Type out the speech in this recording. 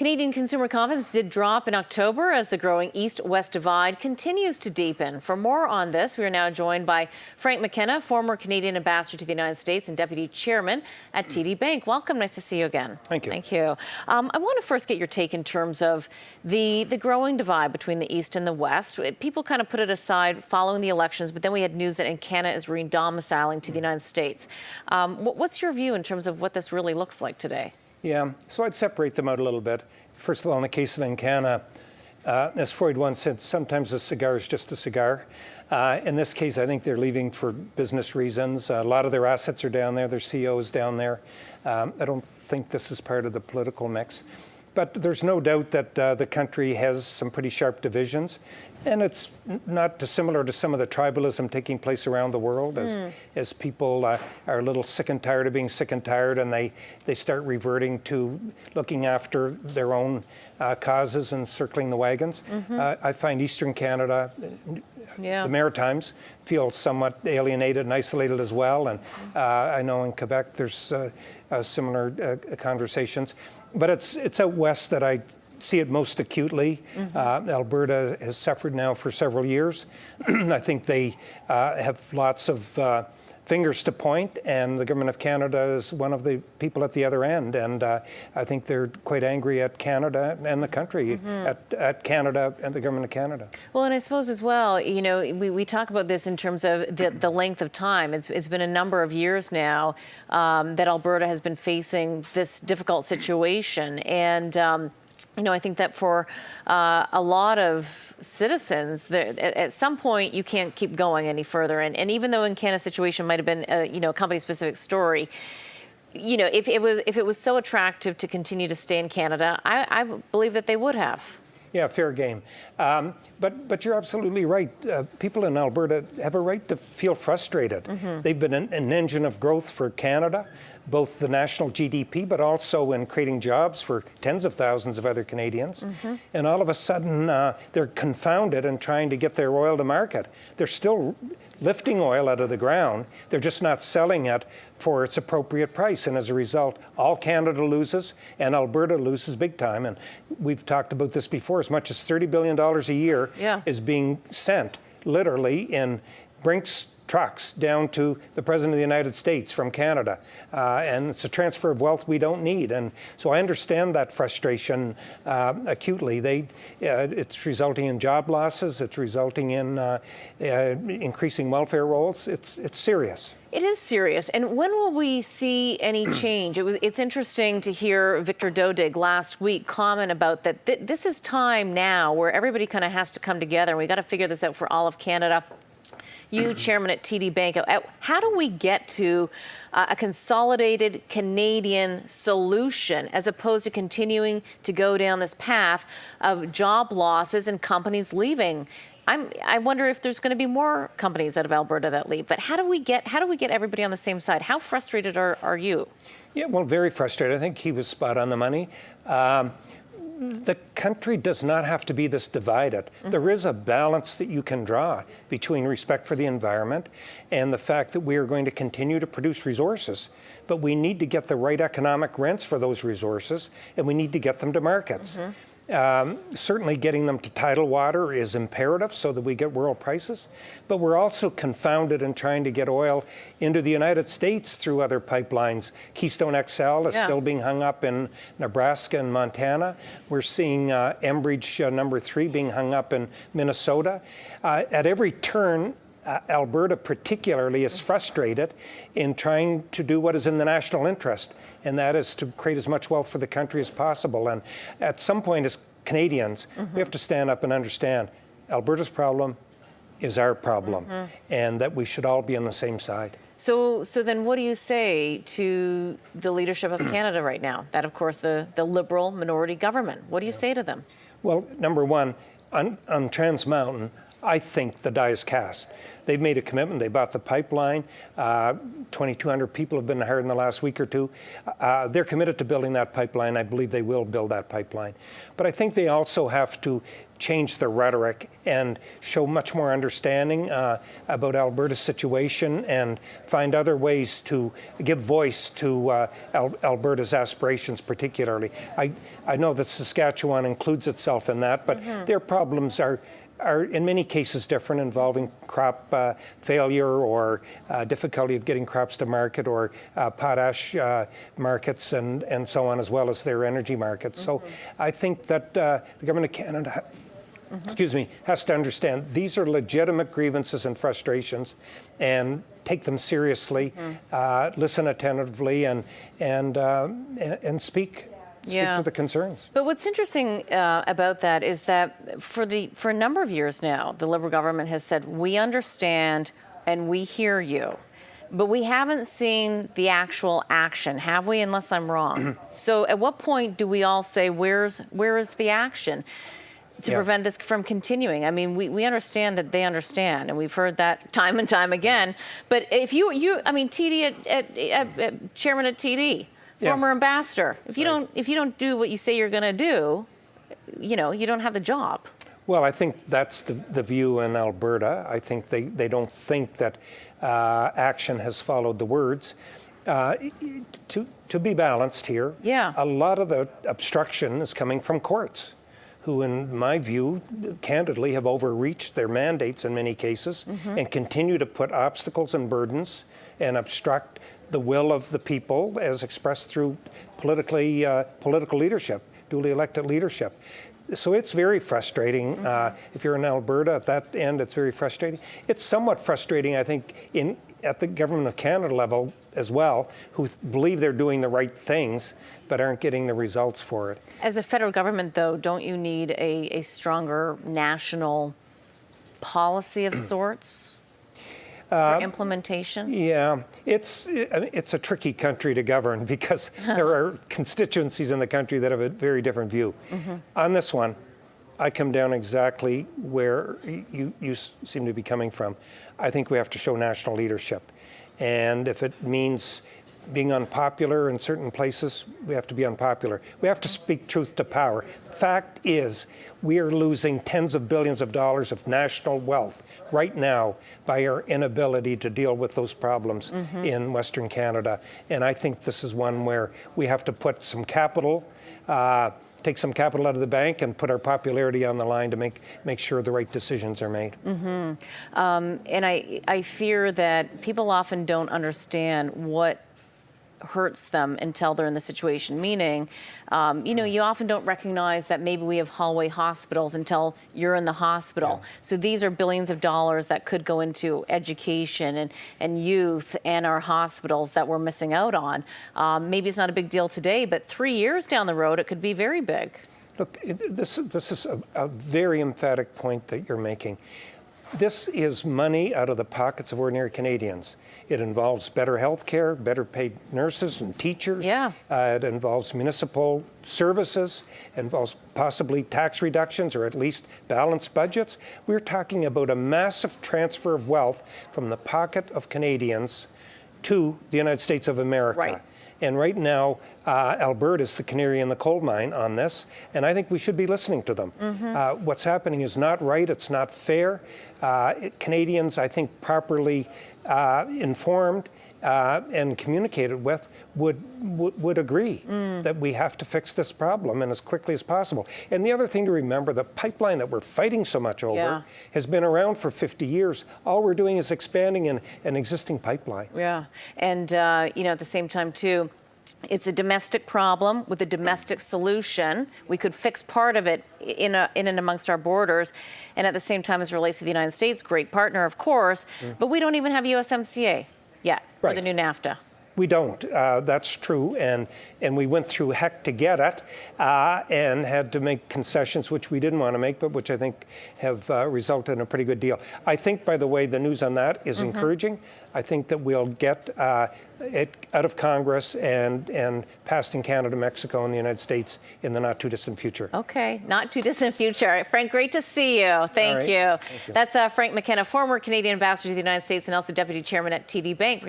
Canadian consumer confidence did drop in October as the growing east-west divide continues to deepen. For more on this, we are now joined by Frank McKenna, former Canadian ambassador to the United States and deputy chairman at TD Bank. Welcome. Nice to see you again. Thank you. Thank you. I want to first get your take in terms of the growing divide between the east and the west. People kind of put it aside following the elections, but then we had news that McKenna is re-domiciling to the United States. What's your view in terms of what this really looks like today? Yeah, so I'd separate them out a little bit. First of all, in the case of McKenna, as Freud once said, sometimes a cigar is just a cigar. In this case, I think they're leaving for business reasons. A lot of their assets are down there. Their CEO is down there. I don't think this is part of the political mix. But there's no doubt that the country has some pretty sharp divisions. And it's not dissimilar to some of the tribalism taking place around the world as people are a little sick and tired of being sick and tired, and they start reverting to looking after their own causes and circling the wagons. I find Eastern Canada, the Maritimes, feel somewhat alienated and isolated as well. And I know in Quebec there's similar conversations. But it's out west that I see it most acutely. Alberta has suffered now for several years. I think they have lots of fingers to point, and the government of Canada is one of the people at the other end. And I think they're quite angry at Canada and the country, at Canada and the government of Canada. Well, and I suppose as well, you know, we talk about this in terms of the length of time. It's been a number of years now that Alberta has been facing this difficult situation. And you know, I think that for a lot of citizens, at some point you can't keep going any further. And even though in Canada's situation might have been, you know, a company-specific story, you know, if it was so attractive to continue to stay in Canada, I believe that they would have. Yeah, fair game. But you're absolutely right. People in Alberta have a right to feel frustrated. They've been an engine of growth for Canada, both the national GDP, but also in creating jobs for tens of thousands of other Canadians. And all of a sudden, they're confounded in trying to get their oil to market. They're still lifting oil out of the ground. They're just not selling it for its appropriate price. And as a result, all Canada loses and Alberta loses big time. And we've talked about this before. As much as $30 billion a year is being sent literally in Brinks trucks down to the President of the United States from Canada. And it's a transfer of wealth we don't need. And so I understand that frustration acutely. It's resulting in job losses. It's resulting in increasing welfare rolls. It's serious. It is serious. And when will we see any change? It's interesting to hear Victor Dodig last week comment about that this is time now where everybody kind of has to come together, and we got to figure this out for all of Canada. You, chairman at TD Bank, how do we get to a consolidated Canadian solution as opposed to continuing to go down this path of job losses and companies leaving? I wonder if there's going to be more companies out of Alberta that leave. But how do we get everybody on the same side? How frustrated are you? Yeah, well, very frustrated. I think he was spot on the money. The country does not have to be this divided. There is a balance that you can draw between respect for the environment and the fact that we are going to continue to produce resources. But we need to get the right economic rents for those resources, and we need to get them to markets. Certainly getting them to tidal water is imperative so that we get world prices, but we're also confounded in trying to get oil into the United States through other pipelines. Keystone XL is still being hung up in Nebraska and Montana. We're seeing Enbridge number 3 being hung up in Minnesota. At every turn, Alberta particularly is frustrated in trying to do what is in the national interest, and that is to create as much wealth for the country as possible. And at some point as Canadians, we have to stand up and understand Alberta's problem is our problem, and that we should all be on the same side. So then what do you say to the leadership of Canada right now? That, of course, the Liberal minority government. What do you say to them? Well, number one, on Trans Mountain, I think the die is cast. They've made a commitment. They bought the pipeline. 2,200 people have been hired in the last week or two. They're committed to building that pipeline. I believe they will build that pipeline. But I think they also have to change their rhetoric and show much more understanding about Alberta's situation and find other ways to give voice to Alberta's aspirations particularly. I know that Saskatchewan includes itself in that, but their problems are in many cases different, involving crop failure or difficulty of getting crops to market, or potash markets and so on, as well as their energy markets. So I think that the Government of Canada has to understand these are legitimate grievances and frustrations, and take them seriously, listen attentively, and speak to the concerns. But what's interesting about that is that for a number of years now, the Liberal government has said, we understand and we hear you. But we haven't seen the actual action, have we? Unless I'm wrong. So at what point do we all say, where is the action to prevent this from continuing? I mean, we understand that they understand, and we've heard that time and time again. But if TD chairman at TD, former ambassador, if you don't do what you say you're going to do, you don't have the job. Well, I think that's the view in Alberta. I think they don't think that action has followed the words. To be balanced here, a lot of the obstruction is coming from courts, who, in my view, candidly have overreached their mandates in many cases and continue to put obstacles and burdens and obstruct the will of the people as expressed through political leadership, duly elected leadership. So it's very frustrating. If you're in Alberta at that end, it's very frustrating. It's somewhat frustrating, I think, at the Government of Canada level as well, who believe they're doing the right things but aren't getting the results for it. As a federal government, though, don't you need a stronger national policy of sorts for implementation? Yeah, it's a tricky country to govern because there are constituencies in the country that have a very different view. On this one, I come down exactly where you seem to be coming from. I think we have to show national leadership. And if it means being unpopular in certain places, we have to be unpopular. We have to speak truth to power. Fact is, we are losing tens of billions of dollars of national wealth right now by our inability to deal with those problems in Western Canada. And I think this is one where we have to put some capital, take some capital out of the bank and put our popularity on the line to make sure the right decisions are made. And I fear that people often don't understand what hurts them until they're in the situation, meaning, you often don't recognize that maybe we have hallway hospitals until you're in the hospital. So these are billions of dollars that could go into education and youth and our hospitals that we're missing out on. Maybe it's not a big deal today, but 3 years down the road, it could be very big. Look, this is a very emphatic point that you're making. This is money out of the pockets of ordinary Canadians. It involves better health care, better paid nurses and teachers. It involves municipal services. It involves possibly tax reductions or at least balanced budgets. We're talking about a massive transfer of wealth from the pocket of Canadians to the United States of America. And right now, Alberta is the canary in the coal mine on this, and I think we should be listening to them. What's happening is not right, it's not fair. Canadians, I think, properly informed and communicated with would agree that we have to fix this problem and as quickly as possible. And the other thing to remember, the pipeline that we're fighting so much over has been around for 50 years. All we're doing is expanding an existing pipeline. And at the same time too, it's a domestic problem with a domestic solution. We could fix part of it in and amongst our borders. And at the same time, as it relates to the United States, great partner, of course, but we don't even have USMCA yet for the new NAFTA. We don't. That's true, and we went through heck to get it, and had to make concessions which we didn't want to make, but which I think have resulted in a pretty good deal. I think, by the way, the news on that is encouraging. I think that we'll get it out of Congress and passed in Canada, Mexico, and the United States in the not too distant future. Okay, not too distant future. Frank, great to see you. Thank you. Thank you. That's Frank McKenna, former Canadian ambassador to the United States and also deputy chairman at TD Bank.